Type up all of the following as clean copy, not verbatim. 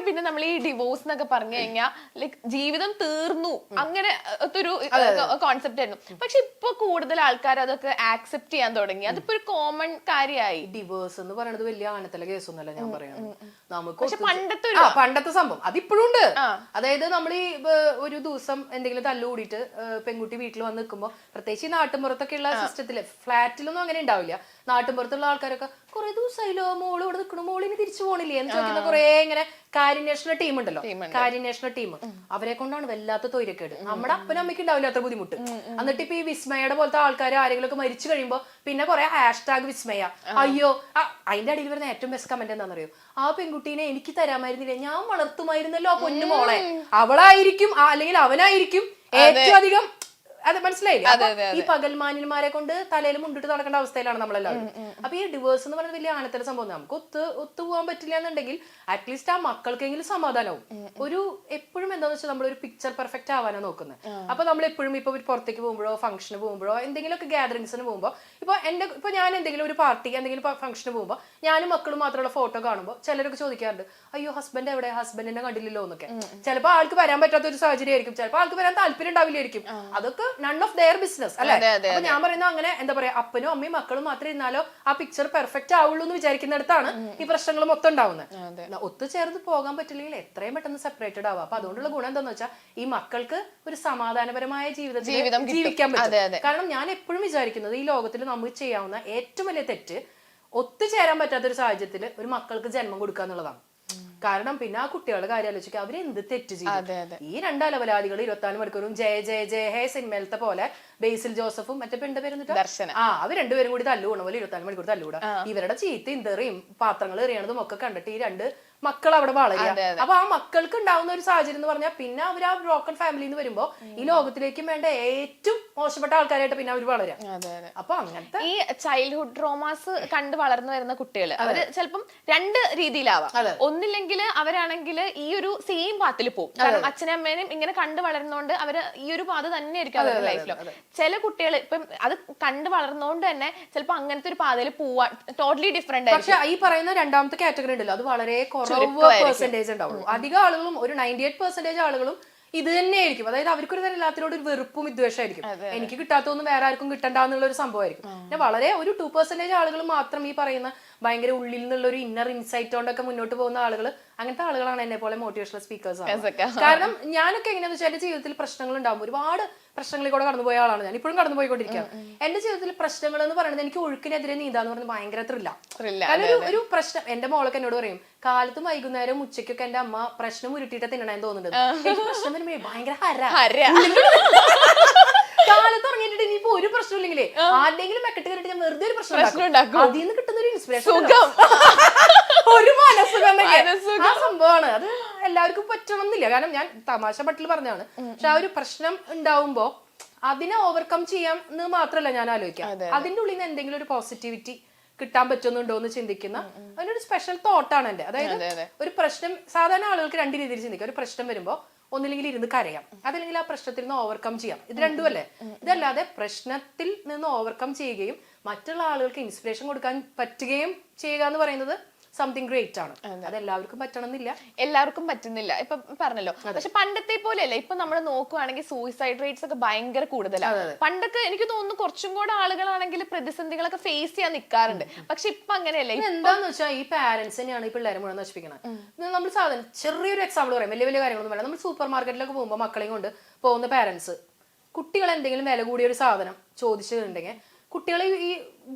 പിന്നെ നമ്മൾ ഈ ഡിവോഴ്സ് എന്നൊക്കെ പറഞ്ഞു കഴിഞ്ഞാൽ ലൈക് ജീവിതം തീർന്നു അങ്ങനെ ഒരു കോൺസെപ്റ്റ് ആയിരുന്നു. പക്ഷെ ഇപ്പൊ കൂടുതൽ ആൾക്കാർ അതൊക്കെ ആക്സെപ്റ്റ് ചെയ്യാൻ തുടങ്ങി. അതിപ്പോ ഒരു കോമൺ കാര്യമായി. ഡിവോഴ്സ് എന്ന് പറയുന്നത് വലിയ ആണത്തല കേസൊന്നുമല്ല ഞാൻ പറയുന്നത്. നമുക്ക് പക്ഷെ പണ്ടത്തെ സംഭവം അതിപ്പോഴും ഉണ്ട്. അതായത് നമ്മൾ ഈ ഒരു ദിവസം എന്തെങ്കിലും തല്ലുകൂടിയിട്ട് പെൺകുട്ടി വീട്ടിൽ വന്ന് നിൽക്കുമ്പോ, പ്രത്യേകിച്ച് ഈ നാട്ടിൻപുറത്തൊക്കെ ഉള്ള സിസ്റ്റത്തില്, ഫ്ലാറ്റിലൊന്നും അങ്ങനെ ഉണ്ടാവില്ല. നാട്ടിൻപുറത്തുള്ള ആൾക്കാരൊക്കെ കുറെ ദിവസമായില്ലോ മോള് ഇവിടെ നിൽക്കണം, മോളിന് തിരിച്ചു പോണില്ലേ എന്ന് ചോദിക്കുന്ന കുറെ ഇങ്ങനെ കാര്യന്വേഷണ ടീം ഉണ്ടല്ലോ, കാര്യന്വേഷണ ടീം. അവരെ കൊണ്ടാണ് വല്ലാത്ത തൊയിരക്കേട്. നമ്മുടെ അപ്പനും അമ്മയ്ക്ക് ഉണ്ടാവില്ല അത്ര ബുദ്ധിമുട്ട്. എന്നിട്ട് ഇപ്പൊ ഈ വിസ്മയുടെ പോലത്തെ ആൾക്കാർ ആരെങ്കിലും ഒക്കെ മരിച്ചു കഴിയുമ്പോ പിന്നെ കുറെ #, വിസ്മയ, അയ്യോ. അതിന്റെ അടിയിൽ വരുന്ന ഏറ്റവും ബെസ്റ്റ് കമന്റ് എന്താണെന്നറിയോ? ആ പെൺകുട്ടീനെ എനിക്ക് തരാമായിരുന്നില്ലേ, ഞാൻ വളർത്തുമായിരുന്നല്ലോ ആ പൊന്നു മോളെ. അവളായിരിക്കും അല്ലെങ്കിൽ അവനായിരിക്കും ഏറ്റവും അധികം. അത് മനസ്സിലായില്ലേ? ഈ പകൽമാന്യന്മാരെ കൊണ്ട് തലയിൽ മുണ്ടിട്ട് നടക്കേണ്ട അവസ്ഥയിലാണ് നമ്മളെല്ലാവരും. അപ്പൊ ഈ ഡിവോഴ്സ് എന്ന് പറയുന്നത് വലിയ ആണത്തര സംഭവം. നമുക്ക് ഒത്തുപോകാൻ പറ്റില്ല എന്നുണ്ടെങ്കിൽ അറ്റ്ലീസ്റ്റ് ആ മക്കൾക്കെങ്കിലും സമാധാനവും. ഒരു എപ്പോഴും എന്താന്ന് വെച്ചാൽ നമ്മളൊരു പിക്ചർ പെർഫെക്റ്റ് ആവാനാണ് നോക്കുന്നത്. അപ്പൊ നമ്മൾ എപ്പോഴും ഇപ്പൊ പുറത്തേക്ക് പോകുമ്പോഴോ ഫംഗ്ഷന് പോകുമ്പോഴോ എന്തെങ്കിലുമൊക്കെ ഗ്യാതറിങ്സിന് പോകുമ്പോൾ, ഇപ്പൊ ഞാൻ എന്തെങ്കിലും ഒരു പാർട്ടിക്ക് എന്തെങ്കിലും ഫംഗ്ഷന് പോകുമ്പോൾ ഞാനും മക്കളും മാത്രമുള്ള ഫോട്ടോ കാണുമ്പോൾ ചിലരൊക്കെ ചോദിക്കാറുണ്ട്, അയ്യോ ഹസ്ബൻഡ് എവിടെ, ഹസ്ബൻഡിനെ കണ്ടില്ലല്ലോ എന്നൊക്കെ. ചിലപ്പോൾ ആൾക്ക് വരാൻ പറ്റാത്ത ഒരു സാഹചര്യം ആയിരിക്കും, ചിലപ്പോൾ ആൾക്ക് വരാൻ താല്പര്യം ഉണ്ടാവില്ലായിരിക്കും. അതൊക്കെ നൺ ഓഫ് ദെയർ ബിസിനസ് അല്ലെ? അപ്പൊ ഞാൻ പറയുന്നത് അങ്ങനെ എന്താ പറയാ, അപ്പനും അമ്മയും മക്കളും മാത്രം ഇരുന്നാലോ ആ പിക്ചർ പെർഫെക്റ്റ് ആവുള്ളൂ എന്ന് വിചാരിക്കുന്നിടത്താണ് ഈ പ്രശ്നങ്ങൾ മൊത്തം ഉണ്ടാവുന്നത്. ഒത്തുചേർന്ന് പോകാൻ പറ്റില്ലെങ്കിൽ എത്രയും പെട്ടെന്ന് സെപ്പറേറ്റഡ് ആവുക. അപ്പൊ അതുകൊണ്ടുള്ള ഗുണം എന്താന്ന് വെച്ചാൽ ഈ മക്കൾക്ക് ഒരു സമാധാനപരമായ ജീവിതം ജീവിക്കാൻ പറ്റും. കാരണം ഞാൻ എപ്പോഴും വിചാരിക്കുന്നത് ഈ ലോകത്തിൽ നമുക്ക് ചെയ്യാവുന്ന ഏറ്റവും വലിയ തെറ്റ് ഒത്തുചേരാൻ പറ്റാത്തൊരു സാഹചര്യത്തിൽ ഒരു മക്കൾക്ക് ജന്മം കൊടുക്കുക എന്നുള്ളതാണ്. കാരണം പിന്നെ ആ കുട്ടികളുടെ കാര്യം ആലോചിക്കുക, അവരെന്ത് തെറ്റ് ചെയ്യും? ഈ രണ്ടലവലാദികൾ 24 മണിക്കൂറും ജയ ജയ ജയ ഹേ സിനിമയിലത്തെ പോലെ ബേസിൽ ജോസഫും മറ്റേ പെണ്ണിന്റെ പേര് ദർശന, അവർ രണ്ടുപേരും കൂടി തല്ലുകൂട പോലെ 24 മണിക്കൂർ തല്ലുകൂടാ. ഇവരുടെ ചീത്ത ഇന്തെറിയും പാത്രങ്ങൾ എറിയണതും ഒക്കെ കണ്ടിട്ട് ഈ രണ്ട് മക്കൾ അവിടെ വളരുക. അപ്പൊ ആ മക്കൾക്ക് ഉണ്ടാവുന്ന ഒരു സാഹചര്യം എന്ന് പറഞ്ഞാൽ പിന്നെ അവർ ആ ബ്രോക്കൺ ഫാമിലിയിൽ നിന്ന് വരുമ്പോ ഈ ലോകത്തിലേക്കും വേണ്ട ഏറ്റവും മോശപ്പെട്ട ആൾക്കാരായിട്ട് പിന്നെ അവർ വളരാം. അപ്പൊ അങ്ങനത്തെ ഈ ചൈൽഡ്ഹുഡ് ട്രോമാസ് കണ്ട് വളർന്നു വരുന്ന കുട്ടികൾ അവര് ചിലപ്പം രണ്ട് രീതിയിലാവാം. ഒന്നില്ലെങ്കിൽ അവരാണെങ്കിൽ ഈ ഒരു സെയിം പാത്തിൽ പോകും. കാരണം അച്ഛനും അമ്മേനും ഇങ്ങനെ കണ്ടു വളരുന്നോണ്ട് അവര് ഈ ഒരു പാത തന്നെ ആയിരിക്കും അവരുടെ ലൈഫിലും. ചില കുട്ടികൾ ഇപ്പം അത് കണ്ടു വളർന്നോണ്ട് തന്നെ ചിലപ്പോ അങ്ങനത്തെ ഒരു പാതയിൽ പോവാൻ ടോട്ടലി ഡിഫറെന്റ് ആയിരിക്കും. പക്ഷെ ഈ പറയുന്ന രണ്ടാമത്തെ കാറ്റഗറി ഉണ്ടല്ലോ, അത് വളരെ പെർസെന്റേജ് ഉണ്ടാവുള്ളൂ. അധികം ആളുകളും ഒരു 98% ആളുകളും ഇത് തന്നെയായിരിക്കും. അതായത് അവർക്കൊരു തരം എല്ലാത്തിനോട് ഒരു വെറുപ്പും വിദ്വേഷമായിരിക്കും. എനിക്ക് കിട്ടാത്തൊന്നും വേറെ ആർക്കും കിട്ടണ്ട എന്നുള്ള ഒരു സംഭവമായിരിക്കും. പിന്നെ വളരെ ഒരു 2% ആളുകൾ മാത്രം ഈ പറയുന്ന ഭയങ്കര ഉള്ളിൽ നിന്നുള്ള ഒരു ഇന്നർ ഇൻസൈറ്റ് കൊണ്ടൊക്കെ മുന്നോട്ട് പോകുന്ന ആളുകൾ, അങ്ങനത്തെ ആളുകളാണ് എന്നെ പോലെ മോട്ടിവേഷണൽ സ്പീക്കേഴ്സ്. കാരണം ഞാനൊക്കെ എങ്ങനെയാന്ന് വെച്ചാൽ എന്റെ ജീവിതത്തിൽ പ്രശ്നങ്ങൾ ഉണ്ടാകുമ്പോൾ ഒരുപാട് പ്രശ്നങ്ങളിൽ കൂടെ കടന്നുപോയ ആളാണ് ഞാൻ, ഇപ്പോഴും കടന്നു പോയിക്കൊണ്ടിരിക്കുകയാണ്. എന്റെ ജീവിതത്തിൽ പ്രശ്നങ്ങൾ എന്ന് പറയുന്നത് എനിക്ക് ഒഴുക്കിനെതിരെ നീന്താന്ന് പറയുന്നത് ഭയങ്കര ത്രില്ല. കാരണം ഒരു പ്രശ്നം എന്റെ മോളൊക്കെ എന്നോട് പറയും, കാലത്തും വൈകുന്നേരം ഉച്ചയ്ക്കൊക്കെ എന്റെ അമ്മ പ്രശ്നം ഉരുട്ടിയിട്ട് തിന്നണേന്ന് തോന്നുന്നുണ്ട്. എനിക്ക് പ്രശ്നം വരുമ്പോ ഭയങ്കര കാലത്ത് ഉറങ്ങിയിട്ട് ഇനിയിപ്പോ ഒരു പ്രശ്നം ഇല്ലെങ്കിലേ ആരുടെങ്കിലും മെക്കെട്ട് കയറിട്ട് ഞാൻ വെറുതെ ഒരു പ്രശ്നം അതിൽ നിന്ന് കിട്ടുന്ന ഒരു ഇൻസ്പിറേഷൻ, ഒരു മനസ്സുഖം ആ സംഭവമാണ്. അത് എല്ലാവർക്കും പറ്റണമെന്നില്ല. കാരണം ഞാൻ തമാശ പട്ടിൽ പറഞ്ഞാണ്. പക്ഷെ ആ ഒരു പ്രശ്നം ഉണ്ടാവുമ്പോ അതിനെ ഓവർകം ചെയ്യാം എന്ന് മാത്രമല്ല ഞാൻ ആലോചിക്കാം, അതിന്റെ ഉള്ളിൽ നിന്ന് എന്തെങ്കിലും ഒരു പോസിറ്റിവിറ്റി കിട്ടാൻ പറ്റുന്നുണ്ടോ എന്ന് ചിന്തിക്കുന്ന അതിനൊരു സ്പെഷ്യൽ തോട്ടാണ് എന്റെ. അതായത് ഒരു പ്രശ്നം സാധാരണ ആളുകൾക്ക് രണ്ട് രീതിയിൽ ചിന്തിക്കാം. ഒരു പ്രശ്നം വരുമ്പോ ഒന്നില്ലെങ്കിൽ ഇരുന്ന് കരയാം, അതല്ലെങ്കിൽ ആ പ്രശ്നത്തിൽ നിന്ന് ഓവർകം ചെയ്യാം. ഇത് രണ്ടും അല്ലേ? ഇതല്ലാതെ പ്രശ്നത്തിൽ നിന്ന് ഓവർകം ചെയ്യുകയും മറ്റുള്ള ആളുകൾക്ക് ഇൻസ്പിറേഷൻ കൊടുക്കാൻ പറ്റുകയും ചെയ്യുക എന്ന് പറയുന്നത് സംതിങ് ഗ്രേറ്റ് ആണ്. അത് എല്ലാവർക്കും പറ്റണമെന്നില്ല, എല്ലാവർക്കും പറ്റുന്നില്ല. ഇപ്പൊ പറഞ്ഞല്ലോ. പക്ഷെ പണ്ടത്തെ പോലെയല്ല. ഇപ്പൊ നമ്മൾ നോക്കുവാണെങ്കിൽ സൂയിസൈഡ് റേറ്റ്സ് ഒക്കെ ഭയങ്കര കൂടുതലാണ്. പണ്ടൊക്കെ എനിക്ക് തോന്നുന്നു കുറച്ചും കൂടെ ആളുകളാണെങ്കിൽ പ്രതിസന്ധികളൊക്കെ ഫേസ് ചെയ്യാൻ നിൽക്കാറുണ്ട്. പക്ഷെ ഇപ്പൊ അങ്ങനെയല്ല. എന്താന്ന് വെച്ചാൽ ഈ പാരന്റ്സ് തന്നെയാണ് ഈ പിള്ളേരെ മുഴുവൻ നശിപ്പിക്കുന്നത്. നമ്മൾ സാധാരണ ചെറിയൊരു എക്സാമ്പിൾ പറയാം, വലിയ വലിയ കാര്യങ്ങളൊന്നും വേണം. നമ്മൾ സൂപ്പർ മാർക്കറ്റിലൊക്കെ പോകുമ്പോൾ മക്കളെയും കൊണ്ട് പോകുന്ന പാരന്റ്സ് കുട്ടികൾ എന്തെങ്കിലും വില കൂടിയ ഒരു സാധനം ചോദിച്ചിട്ടുണ്ടെങ്കിൽ കുട്ടികളെ ഈ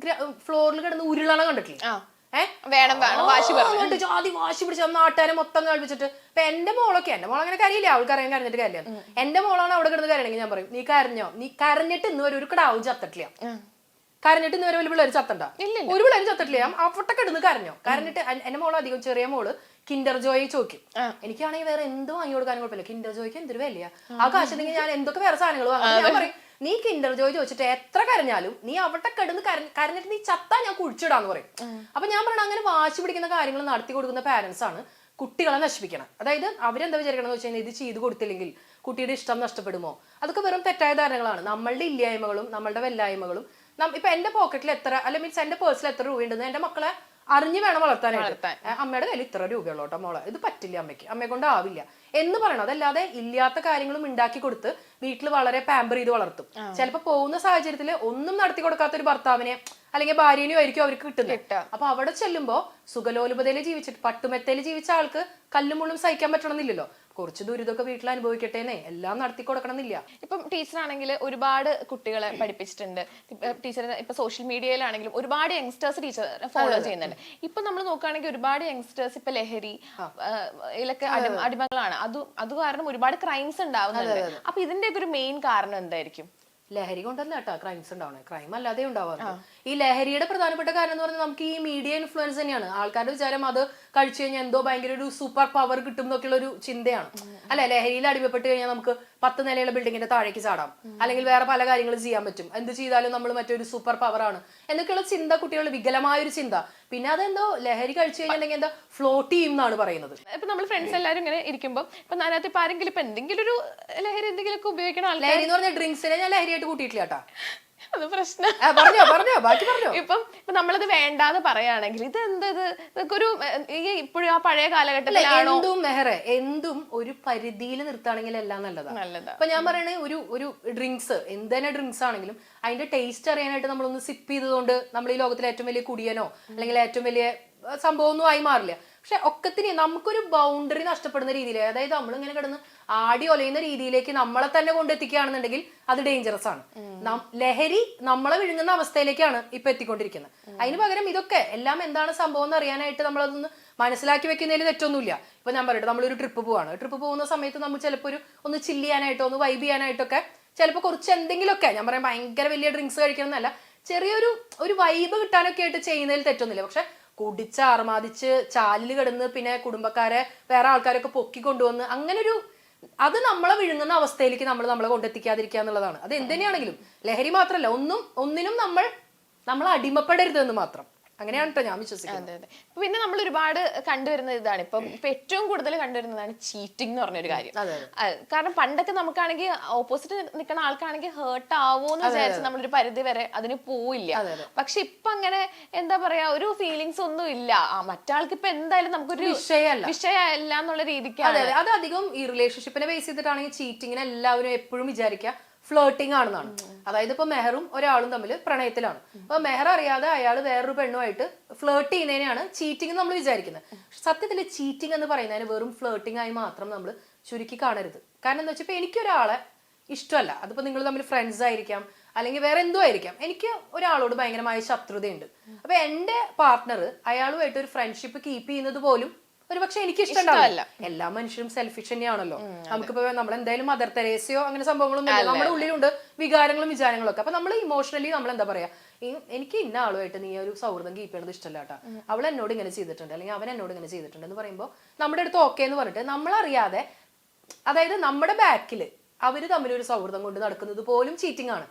ഫ്ലോറിൽ കിടന്ന് ഉരുളണ കണ്ടിട്ടില്ലേ? ജാതി വാശി പിടിച്ച നാട്ടുകാരെ മൊത്തം കഴിപ്പിച്ചിട്ട്. ഇപ്പൊ എന്റെ മോൾ അങ്ങനെ കരയില്ല, അവൾക്ക് അറിയാൻ കരഞ്ഞിട്ട് കാര്യമില്ല. എന്റെ മോളാണ് അവിടെ കിടന്ന് കരയണമെങ്കിൽ ഞാൻ പറയും, നീ കരഞ്ഞോ? നീ കരഞ്ഞിട്ട് ഇന്ന് വരെ ഒരു കിടാവും ചത്തട്ടില്ല. കരഞ്ഞിട്ട് ഇന്ന് വരെ വലിയ പിള്ളേർ ചത്തണ്ട, ഒരു പിള്ളേരും ചത്തട്ടില്ല. അവിട്ടൊക്കെ ഇടുന്ന് കരഞ്ഞോ? കരഞ്ഞിട്ട് എന്റെ മോള് അധികം ചെറിയ മോള് കിൻഡർ ജോയ് ചോദിക്കും. എനിക്കാണെങ്കിൽ വേറെ എന്ത് വാങ്ങി കൊടുക്കാനും കുഴപ്പമില്ല, കിൻഡർ ജോയ്ക്ക് എന്തൊരു വിലയാ. ആ കാശുണ്ടെങ്കിൽ ഞാൻ എന്തൊക്കെ വേറെ സാധനങ്ങൾ വാങ്ങും. ഞാൻ പറയും, നീ കിൻഡർ ജോയ് ചോദിച്ചിട്ട് എത്ര കരഞ്ഞാലും നീ അവിടെ കിടന്ന് കരഞ്ഞിട്ട് നീ ചത്താ ഞാൻ കുഴിച്ചിടാന്ന് പറയും. അപ്പൊ ഞാൻ പറയണ അങ്ങനെ വാശി പിടിക്കുന്ന കാര്യങ്ങൾ നടത്തി കൊടുക്കുന്ന പാരന്റ്സ് ആണ് കുട്ടികളെ നശിപ്പിക്കണം. അതായത് അവരെന്താ വിചാരിക്കണം എന്ന് വെച്ച് കഴിഞ്ഞാൽ ഇത് ചെയ്ത് കൊടുത്തില്ലെങ്കിൽ കുട്ടിയുടെ ഇഷ്ടം നഷ്ടപ്പെടുമോ? അതൊക്കെ വെറും തെറ്റായ ധാരണകളാണ്. നമ്മളുടെ ഇല്ലായ്മകളും നമ്മളുടെ വല്ലായ്മകളും ഇപ്പൊ എന്റെ പോക്കറ്റിൽ എത്ര, അല്ലെ മീൻസ് എന്റെ പേഴ്സിൽ എത്ര രൂപ ഉണ്ടെന്ന് എന്റെ മക്കളെ അറിഞ്ഞു വേണം വളർത്താനായിട്ട്. അമ്മയുടെ കയ്യിൽ ഇത്ര രൂപയുള്ളൂ കേട്ടോ മോളെ, ഇത് പറ്റില്ല അമ്മയ്ക്ക്, അമ്മയെ കൊണ്ട് ആവില്ല എന്ന് പറയണം. അതല്ലാതെ ഇല്ലാത്ത കാര്യങ്ങളും ഉണ്ടാക്കി കൊടുത്ത് വീട്ടിൽ വളരെ പാമ്പർ ചെയ്ത് വളർത്തും. ചിലപ്പോ പോകുന്ന സാഹചര്യത്തിൽ ഒന്നും നടത്തി കൊടുക്കാത്ത ഒരു ഭർത്താവിനെ അല്ലെങ്കിൽ ഭാര്യനെയോ ആയിരിക്കും അവർക്ക് കിട്ടുന്നത്. അപ്പൊ അവിടെ ചെല്ലുമ്പോ സുഖലോലുപതയിൽ ജീവിച്ചിട്ട് പട്ടുമെത്തയിൽ ജീവിച്ച ആൾക്ക് കല്ലുമുള്ളും സഹിക്കാൻ പറ്റണമെന്നില്ലല്ലോ. കുറച്ച് ദുരിതമൊക്കെ വീട്ടിൽ അനുഭവിക്കട്ടേന്നേ, എല്ലാം നടത്തി കൊടുക്കണമെന്നില്ല. ഇപ്പം ടീച്ചറാണെങ്കിൽ ഒരുപാട് കുട്ടികളെ പഠിപ്പിച്ചിട്ടുണ്ട്. ടീച്ചർ ഇപ്പൊ സോഷ്യൽ മീഡിയയിലാണെങ്കിലും ഒരുപാട് യങ്സ്റ്റേഴ്സ് ടീച്ചർ ഫോളോ ചെയ്യുന്നുണ്ട്. ഇപ്പൊ നമ്മൾ നോക്കുകയാണെങ്കിൽ ഒരുപാട് യങ്സ്റ്റേഴ്സ് ഇപ്പൊ ലഹരി ഇതിലൊക്കെ അടിമകളാണ്. അത് കാരണം ഒരുപാട് ക്രൈംസ് ഉണ്ടാവുന്നുണ്ട്. അപ്പൊ ഇതിന്റെ ഒക്കെ ഒരു മെയിൻ കാരണം എന്തായിരിക്കും? ലഹരി കൊണ്ടല്ല കേട്ടോ ക്രൈംസ് ഉണ്ടാവണേ, ക്രൈം അല്ലാതെ ഉണ്ടാവാറുണ്ട്. ഈ ലഹരിയുടെ പ്രധാനപ്പെട്ട കാരണം എന്ന് പറഞ്ഞാൽ നമുക്ക് ഈ മീഡിയ ഇൻഫ്ലുവൻസ് തന്നെയാണ്. ആൾക്കാരുടെ വിചാരം അത് കഴിച്ചു കഴിഞ്ഞാൽ എന്തോ ഭയങ്കര ഒരു സൂപ്പർ പവർ കിട്ടും എന്നൊക്കെയുള്ള ഒരു ചിന്തയാണ്. അല്ലെ, ലഹരിയിൽ അടിമപ്പെട്ട് കഴിഞ്ഞാൽ നമുക്ക് 10 നിലയുള്ള ബിൽഡിങ്ങിന്റെ താഴേക്ക് ചാടാം, അല്ലെങ്കിൽ വേറെ പല കാര്യങ്ങളും ചെയ്യാൻ പറ്റും, എന്ത് ചെയ്താലും നമ്മൾ മറ്റൊരു സൂപ്പർ പവർ ആണ് എന്നൊക്കെയുള്ള ചിന്ത കുട്ടികളുടെ വികലമായൊരു ചിന്ത. പിന്നെ അതെന്തോ ലഹരി കഴിച്ചു കഴിഞ്ഞിട്ടുണ്ടെങ്കിൽ എന്താ ഫ്ലോട്ട് ചെയ്യും എന്നാണ് പറയുന്നത്. ഇപ്പൊ നമ്മൾ ഫ്രണ്ട്സ് എല്ലാവരും ഇങ്ങനെ ഇരിക്കുമ്പോൾ ഇപ്പൊ അതിനകത്ത് ഇപ്പൊ ആരെങ്കിലും ഇപ്പൊ എന്തെങ്കിലും ഒരു ലഹരി എന്തെങ്കിലും ഒക്കെ ഉപയോഗിക്കണം. ലഹരി എന്ന് പറഞ്ഞാൽ ഡ്രിങ്ക്സിനെ ഞാൻ ലഹരിയായിട്ട് കൂട്ടിയിട്ടില്ല കേട്ടാ. അത് പ്രശ്നം. ഇപ്പം നമ്മളത് വേണ്ടാന്ന് പറയുകയാണെങ്കിൽ ഇത് എന്തത് ഒരു ഇപ്പോഴും ആ പഴയ കാലഘട്ടത്തിലാണോ? എന്തും ഒരു പരിധിയിൽ നിർത്തുകയാണെങ്കിൽ എല്ലാം നല്ലതാണ്. ഇപ്പൊ ഞാൻ പറയണേ, ഒരു ഡ്രിങ്ക്സ് എന്ത് തന്നെ ഡ്രിങ്ക്സ് ആണെങ്കിലും അതിന്റെ ടേസ്റ്റ് അറിയാനായിട്ട് നമ്മളൊന്ന് സിപ്പ് ചെയ്തതുകൊണ്ട് നമ്മൾ ഈ ലോകത്തിലെ ഏറ്റവും വലിയ കുടിയനോ അല്ലെങ്കിൽ ഏറ്റവും വലിയ സംഭവം ഒന്നും ആയി മാറില്ല. പക്ഷെ ഒക്കത്തിന് നമുക്കൊരു ബൗണ്ടറി നഷ്ടപ്പെടുന്ന രീതിയിൽ, അതായത് നമ്മളിങ്ങനെ കിടന്ന് ആടി ഒലയുന്ന രീതിയിലേക്ക് നമ്മളെ തന്നെ കൊണ്ടെത്തിക്കുകയാണെന്നുണ്ടെങ്കിൽ അത് ഡേഞ്ചറസ് ആണ്. ലഹരി നമ്മളെ വിഴുങ്ങുന്ന അവസ്ഥയിലേക്കാണ് ഇപ്പൊ എത്തിക്കൊണ്ടിരിക്കുന്നത്. അതിന് പകരം ഇതൊക്കെ എല്ലാം എന്താണ് സംഭവം എന്ന് അറിയാനായിട്ട് നമ്മളതൊന്ന് മനസ്സിലാക്കി വെക്കുന്നതിൽ തെറ്റൊന്നുമില്ല. ഇപ്പൊ ഞാൻ പറയട്ടെ, നമ്മളൊരു ട്രിപ്പ് പോവാണ്. ട്രിപ്പ് പോകുന്ന സമയത്ത് നമ്മൾ ചിലപ്പോൾ ഒന്ന് ചില്ല് ചെയ്യാനായിട്ടോ ഒന്ന് വൈബ് ചെയ്യാനായിട്ടൊക്കെ ചിലപ്പോൾ കുറച്ച് എന്തെങ്കിലുമൊക്കെ, ഞാൻ പറയാം ഭയങ്കര വലിയ ഡ്രിങ്ക്സ് കഴിക്കണമെന്നല്ല, ചെറിയൊരു വൈബ് കിട്ടാനൊക്കെ ആയിട്ട് ചെയ്യുന്നതിൽ തെറ്റൊന്നുമില്ല. പക്ഷെ കുടിച്ച് ആർമാദിച്ച് ചാലിൽ കിടന്ന് പിന്നെ കുടുംബക്കാരെ വേറെ ആൾക്കാരൊക്കെ പൊക്കി കൊണ്ടുവന്ന് അങ്ങനൊരു അത് നമ്മളെ വിഴുങ്ങുന്ന അവസ്ഥയിലേക്ക് നമ്മളെ കൊണ്ടെത്തിക്കാതിരിക്കുക എന്നുള്ളതാണ്. അത് എന്തിനാണെങ്കിലും ലഹരി മാത്രമല്ല, ഒന്നിനും നമ്മൾ അടിമപ്പെടരുത് എന്ന് മാത്രം. അങ്ങനെയാണ് കേട്ടോ ഞാൻ വിശ്വസിക്കുന്നത്. പിന്നെ നമ്മൾ ഒരുപാട് കണ്ടുവരുന്ന ഇതാണ് ഇപ്പൊ ഏറ്റവും കൂടുതൽ കണ്ടുവരുന്നതാണ് ചീറ്റിംഗ് എന്ന് പറഞ്ഞൊരു കാര്യം. കാരണം പണ്ടൊക്കെ നമുക്കാണെങ്കിൽ ഓപ്പോസിറ്റ് നിൽക്കുന്ന ആൾക്കാണെങ്കിൽ ഹേർട്ട് ആവോന്ന് വിചാരിച്ച് നമ്മളൊരു പരിധി വരെ അതിന് പോയില്ല. പക്ഷെ ഇപ്പൊ അങ്ങനെ എന്താ പറയാ, ഒരു ഫീലിങ്സ് ഒന്നും ഇല്ല. മറ്റാൾക്ക് ഇപ്പൊ എന്തായാലും നമുക്കൊരു വിഷയമല്ല എന്നുള്ള രീതിക്കാണ്. അത് അധികം ഈ റിലേഷൻഷിപ്പിനെ ബേസ് ചെയ്തിട്ടാണെങ്കിൽ ചീറ്റിങ്ങിനെ എല്ലാവരും എപ്പോഴും വിചാരിക്കുക ഫ്ലേട്ടിംഗ് ആണെന്നാണ്. അതായത് ഇപ്പൊ മെഹറും ഒരാളും തമ്മിൽ പ്രണയത്തിലാണ്. അപ്പൊ മെഹർ അറിയാതെ അയാൾ വേറൊരു പെണ്ണുമായിട്ട് ഫ്ലേർട്ട് ചെയ്യുന്നതിനാണ് ചീറ്റിംഗ് നമ്മൾ വിചാരിക്കുന്നത്. സത്യത്തിൽ ചീറ്റിംഗ് എന്ന് പറയുന്നതിന് വെറും ഫ്ലേർട്ടിംഗ് ആയി മാത്രം നമ്മൾ ചുരുക്കി കാണരുത്. കാരണം എന്താ വെച്ചാൽ ഇപ്പൊ എനിക്കൊരാളെ ഇഷ്ടമല്ല, അതിപ്പോ നിങ്ങൾ തമ്മിൽ ഫ്രണ്ട്സ് ആയിരിക്കാം അല്ലെങ്കിൽ വേറെ എന്തോ ആയിരിക്കാം, എനിക്ക് ഒരാളോട് ഭയങ്കരമായ ശത്രുതയുണ്ട്. അപ്പൊ എന്റെ പാർട്ട്ണർ അയാളുമായിട്ട് ഒരു ഫ്രണ്ട്ഷിപ്പ് കീപ്പ് ചെയ്യുന്നത് പോലും ഒരു പക്ഷെ എനിക്ക് ഇഷ്ടമല്ല. എല്ലാ മനുഷ്യരും സെൽഫിഷ് തന്നെയാണല്ലോ. നമുക്കിപ്പോ നമ്മൾ എന്തായാലും മദർ തെരേസയോ അങ്ങനെ സംഭവങ്ങളൊന്നും ഇല്ല. നമ്മുടെ ഉള്ളിലുണ്ട് വികാരങ്ങളും വിചാരങ്ങളും ഒക്കെ. അപ്പൊ നമ്മൾ ഇമോഷണലി നമ്മൾ എന്താ പറയാ, എനിക്ക് ഇന്ന ആളുമായിട്ട് നീ ഒരു സൗഹൃദം കീപ്പ് ചെയ്യണത് ഇഷ്ടമല്ല കേട്ടാ, അവൾ എന്നോട് ഇങ്ങനെ ചെയ്തിട്ടുണ്ട് അല്ലെങ്കിൽ അവൻ എന്നോട് ഇങ്ങനെ ചെയ്തിട്ടുണ്ട് എന്ന് പറയുമ്പോൾ നമ്മുടെ അടുത്ത് ഓക്കെ എന്ന് പറഞ്ഞിട്ട് നമ്മളറിയാതെ, അതായത് നമ്മുടെ ബാക്കില് അവര് തമ്മിൽ ഒരു സൗഹൃദം കൊണ്ട് നടക്കുന്നത് പോലും ചീറ്റിംഗ് ആണ്.